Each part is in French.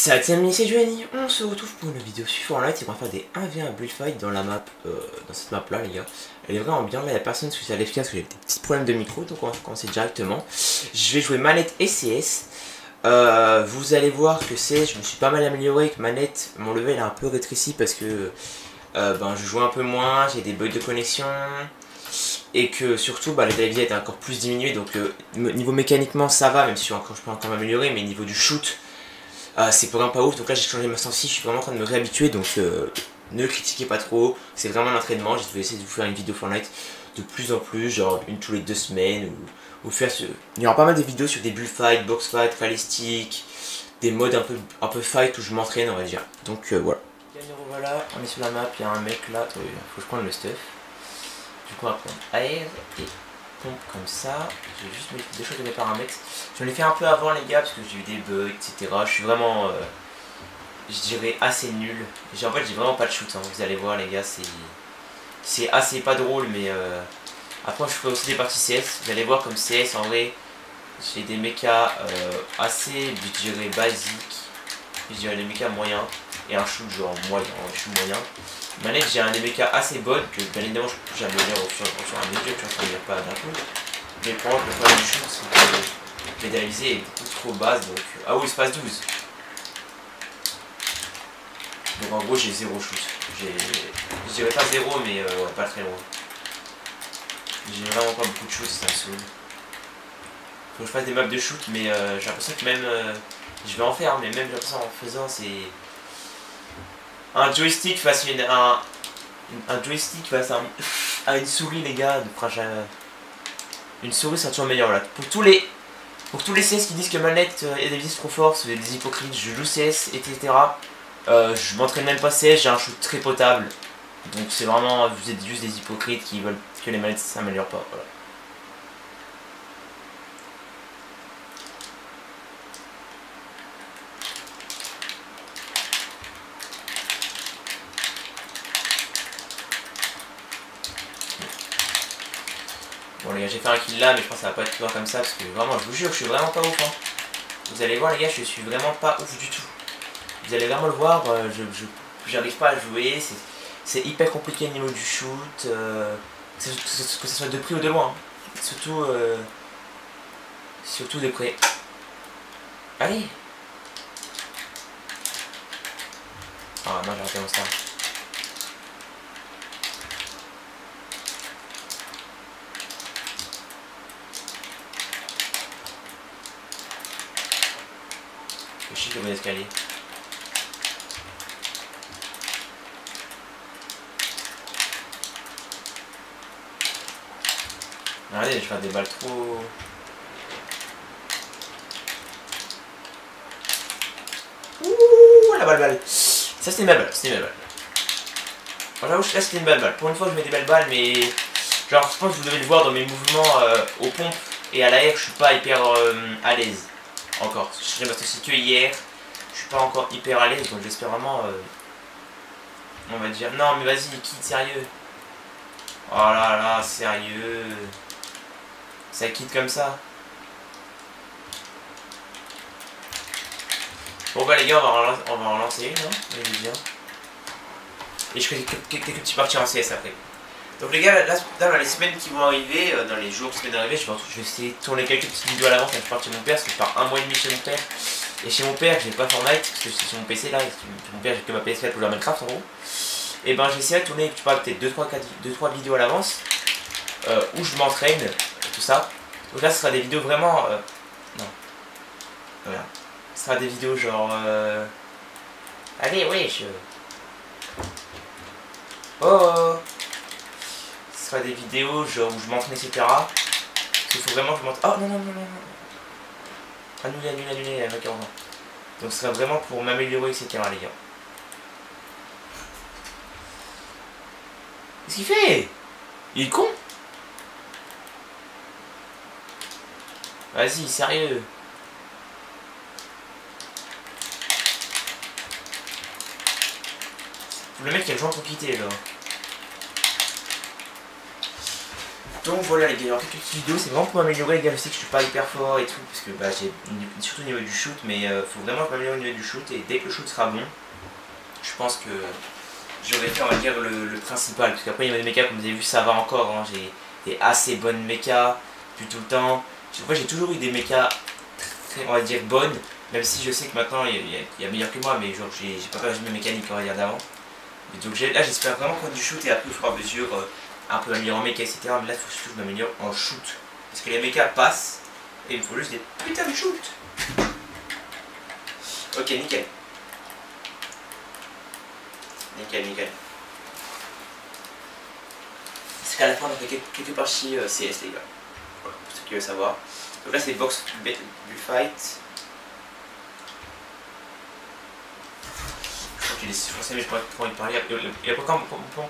Salut amis, c'est Giovanni, on se retrouve pour une vidéo sur Fortnite et on va faire des 1v1 build fight dans la map, dans cette map là les gars. Elle est vraiment bien, là il n'y a personne parce que c'est à l'efficace parce que j'ai des petits problèmes de micro, donc on va commencer directement. Je vais jouer manette et CS. Vous allez voir que CS, je me suis pas mal amélioré avec manette, mon level est un peu rétréci parce que je joue un peu moins, j'ai des bugs de connexion. Et que surtout la vie est encore plus diminuée, donc niveau mécaniquement ça va, même si je peux encore m'améliorer, mais niveau du shoot, c'est vraiment pas ouf. Donc là j'ai changé ma sensi, je suis vraiment en train de me réhabituer, donc ne critiquez pas trop, c'est vraiment un entraînement. Je vais essayer de vous faire une vidéo Fortnite de plus en plus, genre une tous les 2 semaines, ou faire il y aura pas mal de vidéos sur des build fight, box fight, balistique, des modes un peu fight où je m'entraîne on va dire. Donc voilà. Voilà, on est sur la map, il y a un mec là, faut que je prenne le stuff. Du coup on va prendre air et pompe comme ça. Je vais juste mettre des choses de mes paramètres. J'en ai fait un peu avant les gars parce que j'ai eu des bugs etc. Je suis vraiment je dirais assez nul. En fait j'ai vraiment pas de shoot hein. Vous allez voir les gars, c'est assez pas drôle mais après je ferai aussi des parties CS. Vous allez voir comme CS en vrai j'ai des mechas assez je dirais basiques. Je dirais des mechas moyens et un shoot genre moyen, un shoot moyen. Manette j'ai un des mechas assez bonnes que bien évidemment j'améliore au fur et à mesure, tu vois, ça ne vient pas d'un coup. Mais par contre le problème du shoot c'est que pédaliser est beaucoup trop basse donc. Ah oui il se passe 12. Donc en gros j'ai 0 shoot. Je dirais pas 0 mais ouais, pas très loin. J'ai vraiment pas beaucoup de shoot, ça me saoule. Faut que je fasse des maps de shoot mais j'ai l'impression que même je vais en faire mais même j'ai l'impression en faisant c'est. Un joystick face un joystick face à une souris les gars, une souris ça toujours meilleur là. Pour tous les CS qui disent que manette et des vis trop fort, c'est des hypocrites, je joue CS etc. Je m'entraîne même pas CS, j'ai un shoot très potable. Donc c'est vraiment, vous êtes juste des hypocrites qui veulent que les manettes s'améliorent pas, voilà. Bon les gars j'ai fait un kill là mais je pense que ça va pas être toujours comme ça parce que vraiment je vous jure je suis vraiment pas ouf hein. Vous allez voir les gars je suis vraiment pas ouf du tout. Vous allez vraiment le voir, j'arrive pas à jouer, c'est hyper compliqué au niveau du shoot, que ce soit de près ou de loin, hein. Surtout de près. Allez. Ah non j'ai raté mon star. Je chie le bon escalier. Regardez, je fais des balles trop. Ouh la balle. Ça c'était une belle balle, c'était une belle balle. Bon, j'avoue là c'était une belle balle. Pour une fois je mets des belles balles mais. Genre je pense que vous devez le voir dans mes mouvements aux pompes et à l'air je suis pas hyper à l'aise. Encore. Je reste aussi que hier. Je suis pas encore hyper à l'aise donc j'espère vraiment. On va dire. Non mais vas-y, quitte sérieux. Oh là là, sérieux. Ça quitte comme ça. Bon bah les gars, on va en lancer une, hein, bien. Et je fais quelques petits parties en CS après. Donc les gars, là dans les semaines qui vont arriver, dans les jours qui vont arriver, je vais essayer de tourner quelques petites vidéos à l'avance. Je pars chez mon père, parce que je pars 1 mois et demi chez mon père. Et chez mon père, j'ai pas Fortnite, parce que c'est sur mon PC là. Chez mon père, j'ai que ma PS4 pour jouer à Minecraft en gros. Et ben j'essaierai de tourner, tu parles peut-être 2-3 vidéos à l'avance, où je m'entraîne, tout ça. Donc là, ce sera des vidéos vraiment. Non. Voilà. Ce sera des vidéos genre. Allez, wesh. Oh. Ce sera des vidéos genre où je m'entraîne, etc. Parce qu'il faut vraiment que je m'entraîne. Oh non, non, non, non. Annulé, mec, donc ce sera vraiment pour m'améliorer, etc. les gars. Qu'est-ce qu'il fait? Il est con? Vas-y, sérieux. Le mec qui a le joint pour quitter là. Donc voilà les gars, alors quelques petites vidéos, c'est vraiment pour m'améliorer les gars, je sais que je suis pas hyper fort et tout, parce que bah, j'ai surtout au niveau du shoot, mais faut vraiment que je m'améliore au niveau du shoot, et dès que le shoot sera bon, je pense que j'aurais fait, on va dire, le principal, parce qu'après il y a des mechas, comme vous avez vu, ça va encore, hein, j'ai des assez bonnes mechas, depuis tout le temps. Après j'ai toujours eu des mechas très, on va dire, bonnes, même si je sais que maintenant il y a meilleur que moi, mais genre j'ai pas perdu mes mécaniques, on va dire, d'avant. Donc là j'espère vraiment prendre du shoot, et après au fur et à mesure, un peu m'améliorer en mecha, etc. Mais là il faut surtout que je m'améliore en shoot, parce que les mechas passent, et il me faut juste des putains de shoot. Ok, nickel. Nickel. C'est qu'à la fin on a fait quelques parties CS les gars. Voilà, pour ceux qui veulent savoir. Donc là c'est box du fight. Je crois qu'il est. Je pensais mais je pourrais pas envie de parler. Il y a pas quand mon plan.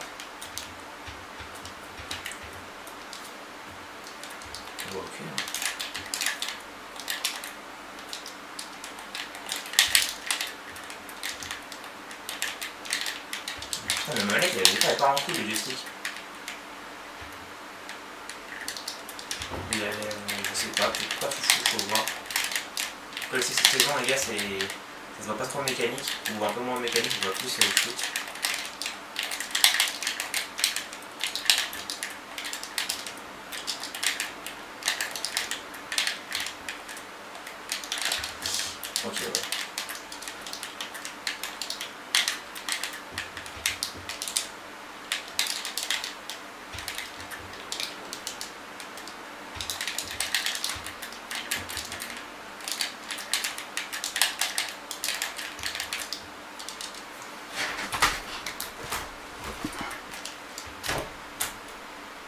Bon, ok. Putain, le manette elle part en couille le joystick. Il a l'air, je sais pas, peut-être pas fou, faut voir. Après, cette saison, les gars, ça se voit pas trop en mécanique, ou un peu moins en mécanique, on voit plus le foot. Ok, ouais.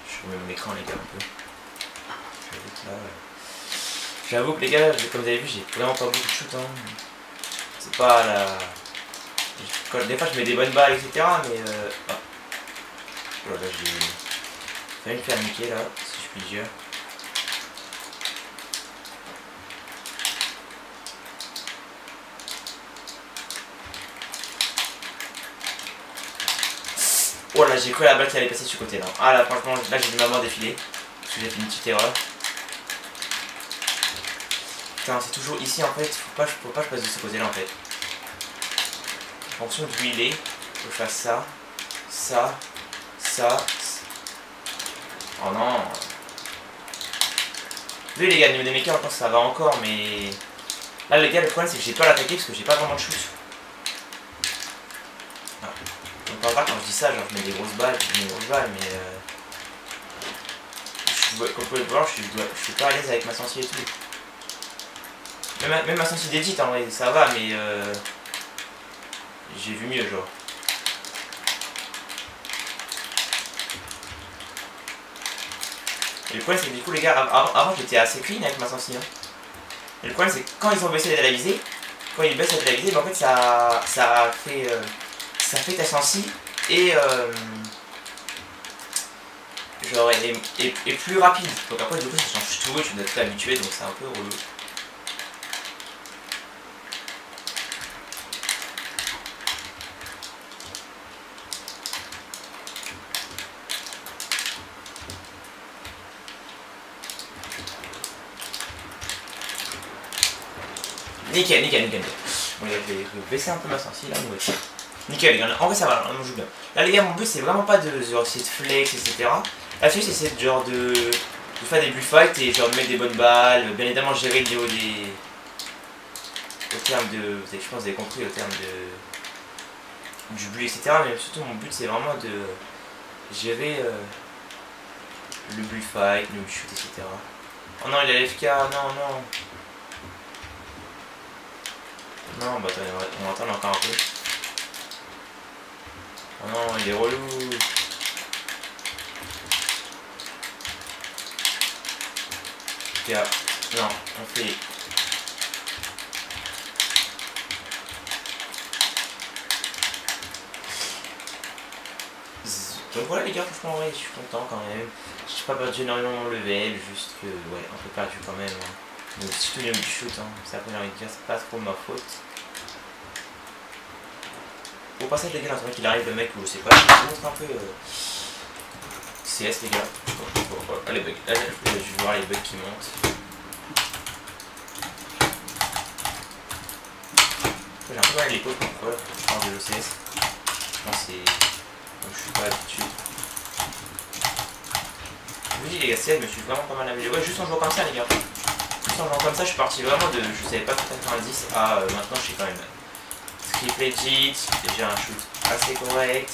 Je remets mon écran les gars un peu. J'avoue que les gars, comme vous avez vu, j'ai vraiment pas beaucoup de shoot. Hein. C'est pas la... Des fois je mets des bonnes balles, etc. Mais ah. Voilà, j'ai failli me faire niquer là, si je puis dire. Oh là, j'ai cru la balle qui allait passer sur le côté là. Ah là, franchement, là j'ai dû ma main défiler. Parce que j'ai fait une petite erreur. Putain, c'est toujours ici en fait. Faut pas que je passe de ce côté là en fait. En fonction d'où il est, faut que je fasse ça. Ça. Oh non. Vu les gars, au niveau des mechas, je pense que ça va encore, mais. Là, les gars, le problème c'est que j'ai pas l'attaquer parce que j'ai pas vraiment de shoot. Donc, quand je dis ça, genre je mets des grosses balles, mais comme vous pouvez le voir, je suis pas à l'aise avec ma sensi et tout. Même ma sensi d'édite, en vrai, ça va, mais j'ai vu mieux, genre. Et le problème, c'est que du coup, les gars, avant j'étais assez clean avec ma sensi. Hein. Et le problème, c'est que quand ils ont baissé la visée, quand ils baissent la visée, ben, en fait, ça fait ta sensi et genre est plus rapide. Donc après du coup ça change tout et tu dois être habitué, donc c'est un peu relou. Nickel. Bon les gars, je vais baisser un peu ma sensi là, ouais. Nickel les gars, en vrai ça va, on joue bien. Là les gars, mon but c'est vraiment pas de genre essayer de flex, etc. Là-dessus c'est genre de faire des build fights et genre de mettre des bonnes balles, bien évidemment gérer le niveau des... au terme de... je pense que vous avez compris, au terme du build, etc. Mais surtout mon but c'est vraiment de gérer le build fight, le shoot, etc. Oh non, il a l'FK, non. Non, bah attendez, on va attendre encore un peu. Oh non, il est relou. Non, on fait... Donc voilà les gars, franchement ouais, je suis content quand même. J'ai pas perdu énormément mon level, juste que ouais, un peu perdu quand même. Hein. Donc surtout au niveau du shoot, hein. Ça après j'ai envie de dire, c'est pas trop ma faute. Au passage les gars, dans qu'il arrive le mec ou je sais pas, je vous montre un peu CS les gars. Oh, les bugs. Là, je vais voir les bugs qui montent. J'ai un peu mal à l'épaule pourquoi je parle de l'OCS. Je pense que c'est. Donc, je suis pas habitué. Je vous dis les gars, je me suis vraiment pas mal amélioré. Ouais, juste en jouant comme ça, les gars. Juste en jouant comme ça, je suis parti vraiment de. Je savais pas 90 à maintenant, je suis quand même. Script legit, j'ai un shoot assez correct.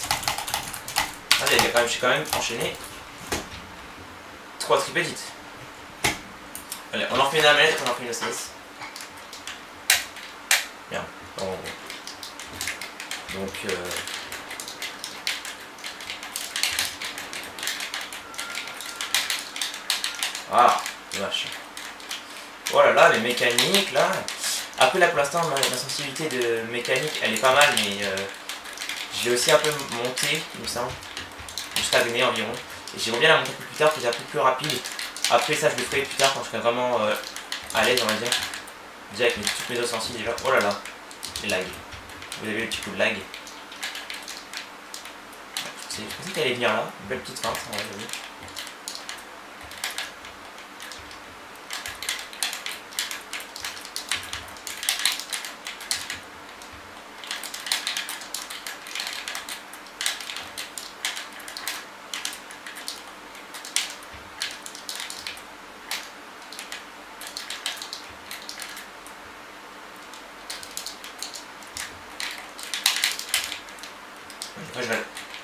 Ah, j'ai quand même enchaîné 3 triple legit. Allez, on en refait une à la manette, on en refait une OCS. Bien. Bon. Donc. Ah, vache. Oh là là, les mécaniques là. Après là pour l'instant ma sensibilité de mécanique elle est pas mal mais je l'ai aussi un peu monté il me semble. Jusqu'à stagné environ. Et j'aimerais bien la monter un peu plus tard, que c'est un peu plus rapide. Après ça je le ferai plus tard quand je serai vraiment à l'aise on va dire. Déjà avec toutes mes autres sensibles déjà. Oh là là, les lags. Vous avez le petit coup de lag. Je pensais qu'elle allait venir là, une belle petite feinte en vrai.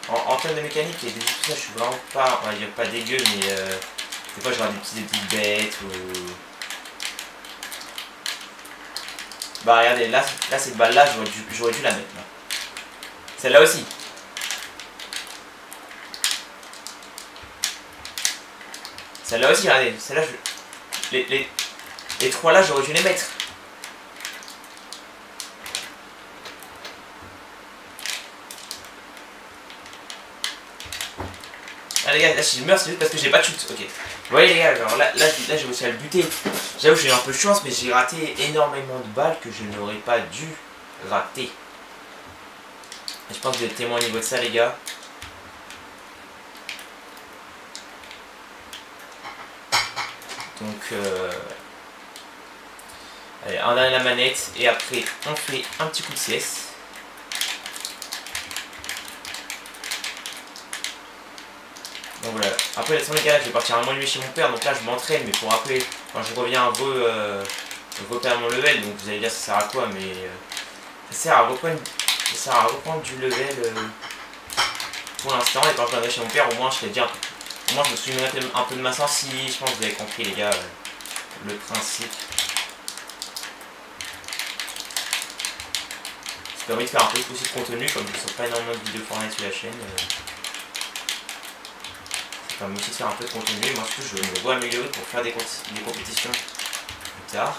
En termes de mécanique et de tout ça, je suis vraiment pas, on va dire pas dégueu, mais des fois je regarde des petites bêtes ou. Bah regardez, là cette balle là, j'aurais dû la mettre là. Celle-là aussi. Celle-là aussi, regardez, celle-là, les 3 là, j'aurais dû les mettre. Ah les gars, là si je meurs c'est juste parce que j'ai pas de shoot, ok. Vous voyez les gars, alors là j'ai réussi à le buter. J'avoue j'ai eu un peu de chance mais j'ai raté énormément de balles que je n'aurais pas dû rater. Et je pense que vous êtes témoin au niveau de ça les gars. Donc allez, on a la manette et après on fait un petit coup de CS. Donc voilà, après les gars, je vais partir un mois et demi chez mon père, donc là je m'entraîne, mais pour après, quand je reviens repère mon level, donc vous allez dire ça sert à quoi, mais ça sert à reprendre du level pour l'instant, et quand je reviendrai chez mon père, au moins je serai déjà, au moins je me souviendrai un peu de ma sensi, je pense que vous avez compris les gars, le principe. Ça permet de faire un peu aussi de contenu, comme je ne sors pas énormément de vidéos Fortnite sur la chaîne. Ça permet aussi de faire un peu de contenu. Moi, surtout, je me vois améliorer pour faire des compétitions plus tard.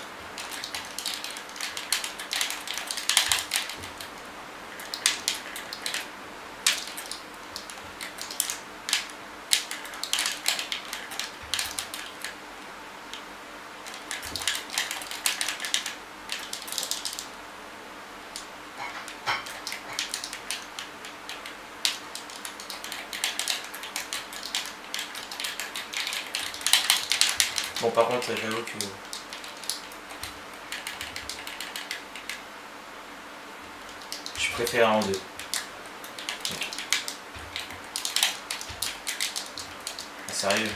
Bon, par contre, j'avoue que je préfère en 2. Ah, sérieux.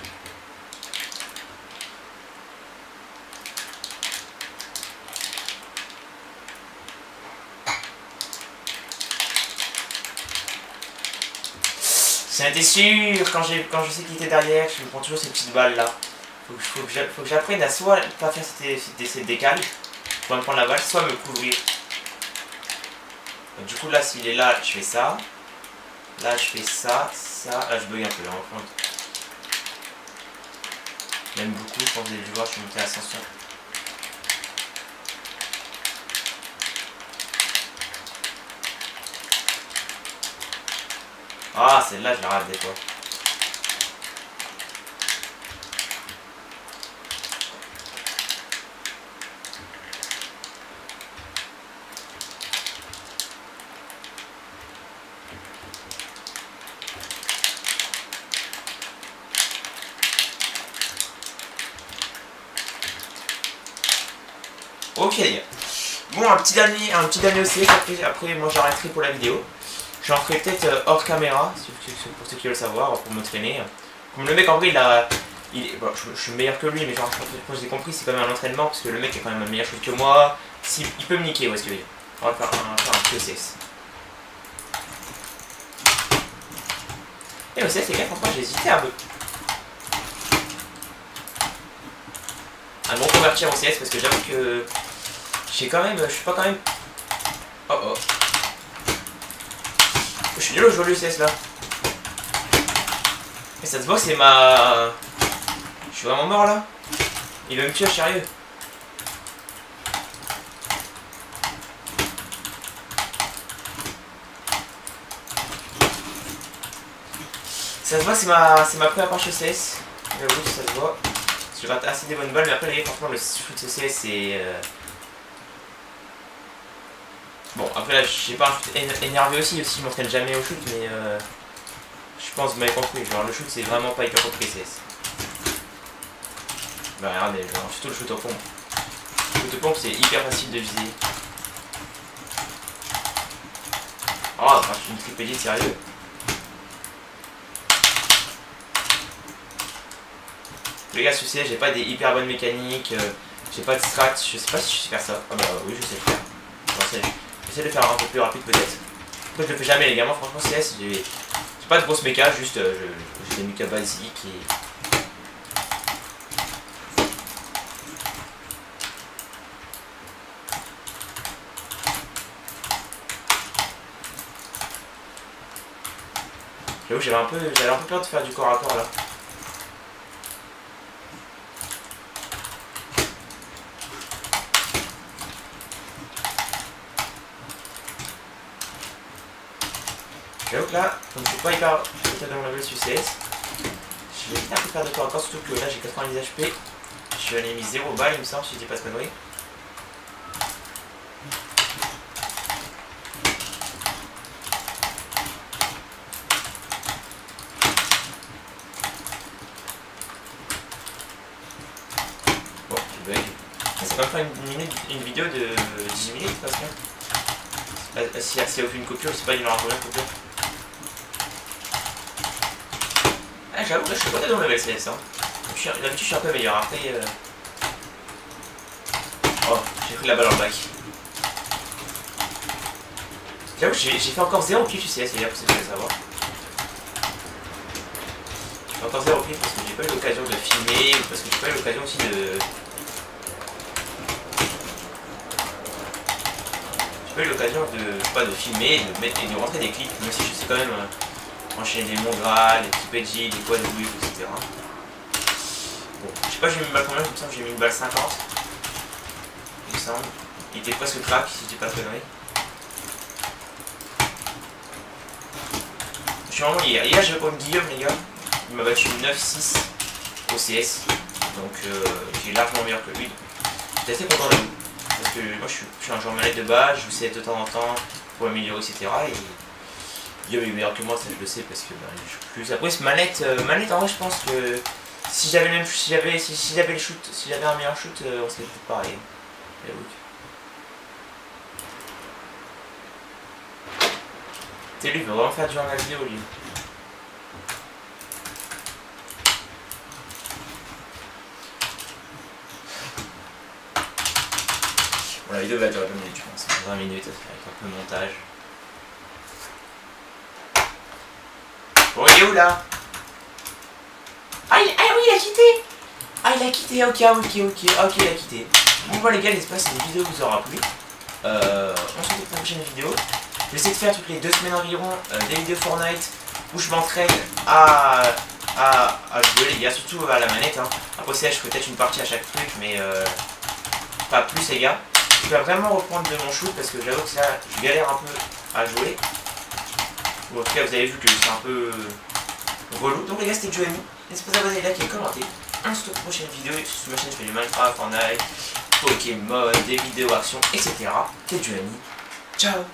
J'étais sûr, quand je sais qu'il était derrière, je me prends toujours ces petites balles là. Faut que j'apprenne à soit pas faire cette décale pour me prendre la balle, soit me couvrir. Donc, du coup là s'il est là, je fais ça. Là je fais ça, ça. Là je bug un peu là en fait. Même beaucoup, je pense que vous avez dû voir, je suis monté à 500. Ah celle-là je la rate des fois. les gars. Bon, un petit dernier aussi, après moi j'arrêterai pour la vidéo. J'en ferai peut-être hors caméra, pour ceux qui veulent savoir, pour m'entraîner. Comme le mec en vrai bon, je suis meilleur que lui, mais genre, quand j'ai compris, c'est quand même un entraînement, parce que le mec a quand même un meilleur shoot que moi. Il peut me niquer, ouais, ce que je veux dire. On va faire un petit OCS. Et OCS, les gars, franchement, j'ai hésité un peu. À me reconvertir en CS, parce que j'avoue que j'ai quand même, je suis pas quand même. Oh oh. Je suis nul au jeu de CS là. Et ça se voit, c'est ma. Je suis vraiment mort là. Il va me tuer, sérieux. Ça se voit, c'est ma première partie CS. J'avoue que ça se voit. Je rate assez des bonnes balles, mais après, franchement, le shoot CS c'est. Bon, après là, j'ai pas un shoot énervé aussi, je m'entraîne jamais au shoot, mais je pense que vous m'avez compris. Genre, le shoot c'est vraiment pas hyper compliqué CS. Bah, regardez, genre, surtout le shoot au pompe. Le shoot au pompe, c'est hyper facile de viser. Oh, je suis une tripédie, sérieux. Les gars, sur CS, j'ai pas des hyper bonnes mécaniques, j'ai pas de strat, je sais pas si je sais faire ça. Ah bah oui, je sais le faire. J'essaie de le faire un peu plus rapide peut-être. Après, je le fais jamais, les gars. Moi, franchement, CS, j'ai pas de grosses mécas, juste j'ai des mécas basiques et. J'avoue, j'avais un peu peur de faire du corps à corps là. J'avoue que là, comme je suis pas hyper dans mon level sur CS, je vais vite un peu faire de corps à corps, surtout que là j'ai 90 HP. Je suis allé mis 0 balles, il me semble, si je dis pas de conneries. Bon, je bug. Ça va me faire une vidéo de 18 minutes parce que s'il n'y a aucune coupure, je sais pas, il y aura combien de coupures. Ah, j'avoue que là je suis pas dans le level CS. Hein. D'habitude je suis un peu meilleur. Après. Oh, j'ai pris la balle en bac. J'avoue que j'ai fait encore 0 kill sur CS, les gars, pour ceux qui veulent savoir. J'ai fait encore 0 kill parce que j'ai pas eu l'occasion de filmer ou parce que j'ai pas eu l'occasion aussi de. J'ai pas eu l'occasion de filmer, de mettre et de rentrer des clips, même si je sais quand même enchaîner des Mondra, des petits PG, des quad whip, etc. Bon, je sais pas j'ai mis une balle combien, il me semble que j'ai mis une balle 50. Il me semble. Il était presque crack si je dis pas de conneries. Je suis vraiment hier. Hier j'avais contre Guillaume les gars. Il m'a battu 9-6 au CS. Donc j'ai largement meilleur que lui. J'étais assez content de lui. Parce que moi je suis un joueur manette de base, je vous sais de temps en temps pour améliorer, etc. Et Guillaume est meilleur que moi, ça je le sais parce que je joue plus. Après ce manette en vrai je pense que si j'avais le shoot, si j'avais un meilleur shoot, on serait tout pareil. T'es lui, il va vraiment faire du en la vidéo lui. Bon, la vidéo va durer 20 minutes, je pense. 20 minutes avec un peu de montage. Bon, il est où là? Ah oui, il a quitté! Ah, il a quitté, ok, il a quitté. Bon, voilà les gars, j'espère que cette vidéo vous aura plu. On se retrouve pour une prochaine vidéo. J'essaie de faire toutes les 2 semaines environ des vidéos Fortnite où je m'entraîne à jouer les gars, surtout à la manette. Hein. Après ça, je ferai peut-être une partie à chaque truc, mais pas plus les gars. Je vais vraiment reprendre de mon shoot parce que j'avoue que ça, je galère un peu à jouer. Bon, en tout cas, vous avez vu que c'est un peu relou. Donc les gars, c'était Joey. N'hésitez pas à vous abonner, liker et commenter. On se retrouve pour une prochaine vidéo. Sur ma chaîne, je fais du Minecraft, Fortnite, Pokémon, des vidéos actions, etc. C'était Joey. Ciao.